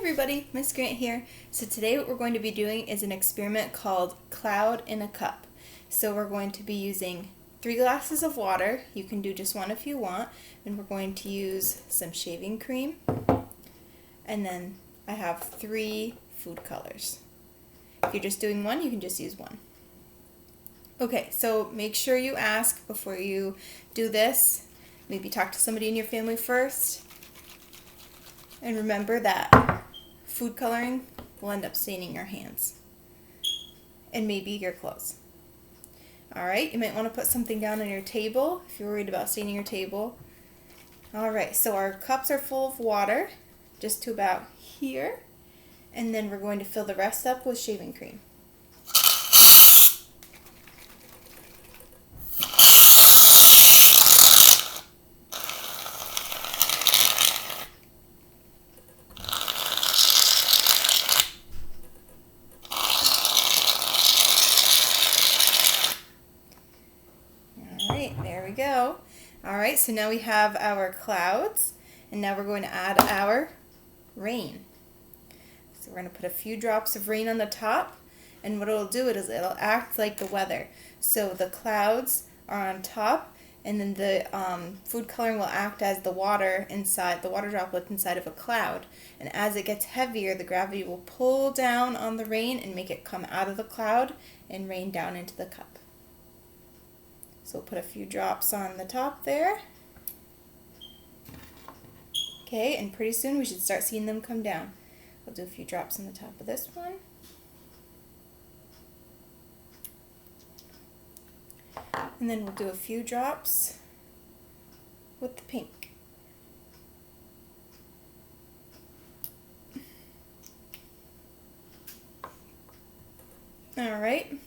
everybody, Miss Grant here. So today what we're going to be doing is an experiment called Cloud in a Cup. So we're going to be using 3 glasses of water. You can do just one if you want. And we're going to use some shaving cream. And then I have 3 food colors. If you're just doing one, you can just use one. Okay, so make sure you ask before you do this. Maybe talk to somebody in your family first. And remember that food coloring will end up staining your hands and maybe your clothes. Alright, you might want to put something down on your table if you're worried about staining your table. Alright, so our cups are full of water, just to about here. And then we're going to fill the rest up with shaving cream. Alright, there we go. Alright, so now we have our clouds, and now we're going to add our rain. So we're going to put a few drops of rain on the top, and what it'll do is it'll act like the weather. So the clouds are on top, and then the food coloring will act as the water inside, the water droplets inside of a cloud. And as it gets heavier, the gravity will pull down on the rain and make it come out of the cloud and rain down into the cup. So we'll put a few drops on the top there. Okay, and pretty soon we should start seeing them come down. We'll do a few drops on the top of this one. And then we'll do a few drops with the pink. Alright.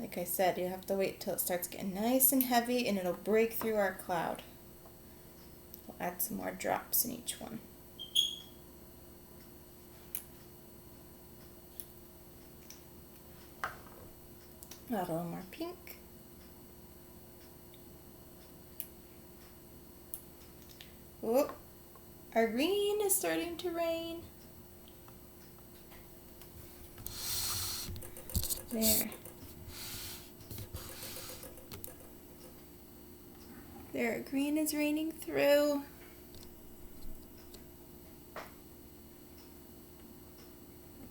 Like I said, you have to wait till it starts getting nice and heavy and it'll break through our cloud. We'll add some more drops in each one. Add a little more pink. Oh, our green is starting to rain. There. There, green is raining through.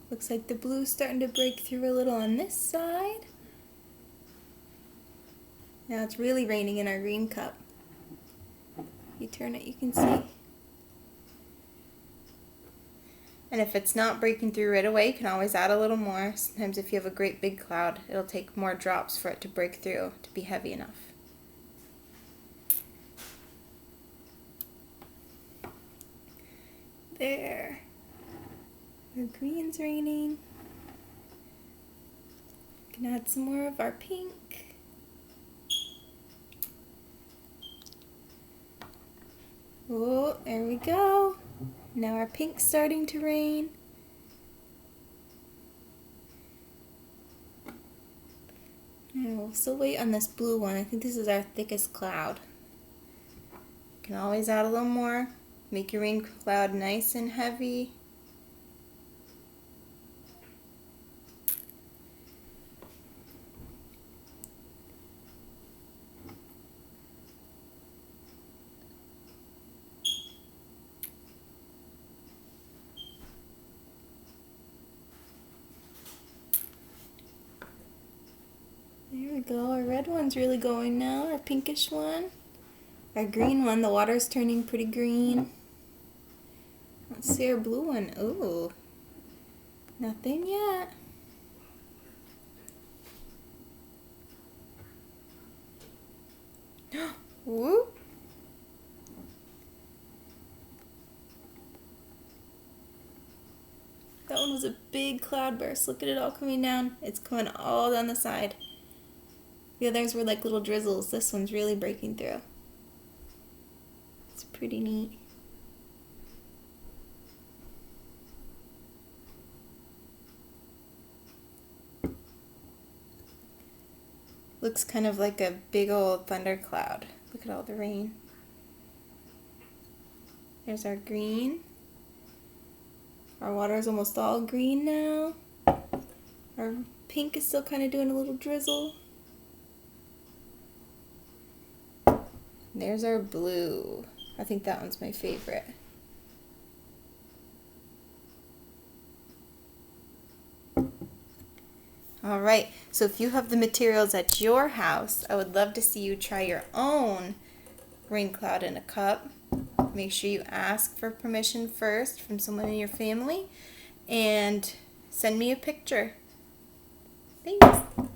Looks like the blue's starting to break through a little on this side. Now it's really raining in our green cup. If you turn it, you can see. And if it's not breaking through right away, you can always add a little more. Sometimes if you have a great big cloud, it'll take more drops for it to break through to be heavy enough. There. Our green's raining. We can add some more of our pink. Oh, there we go. Now our pink's starting to rain. And we'll still wait on this blue one. I think this is our thickest cloud. You can always add a little more. Make your rain cloud nice and heavy. There we go. Our red one's really going now. Our pinkish one. Our green one, the water's turning pretty green. Let's see our blue one. Ooh, nothing yet. Whoop. That one was a big cloud burst. Look at it all coming down. It's coming all down the side. The others were like little drizzles. This one's really breaking through. It's pretty neat. Looks kind of like a big old thundercloud. Look at all the rain. There's our green. Our water is almost all green now. Our pink is still kind of doing a little drizzle. There's our blue. I think that one's my favorite. All right, so if you have the materials at your house, I would love to see you try your own rain cloud in a cup. Make sure you ask for permission first from someone in your family and send me a picture. Thanks.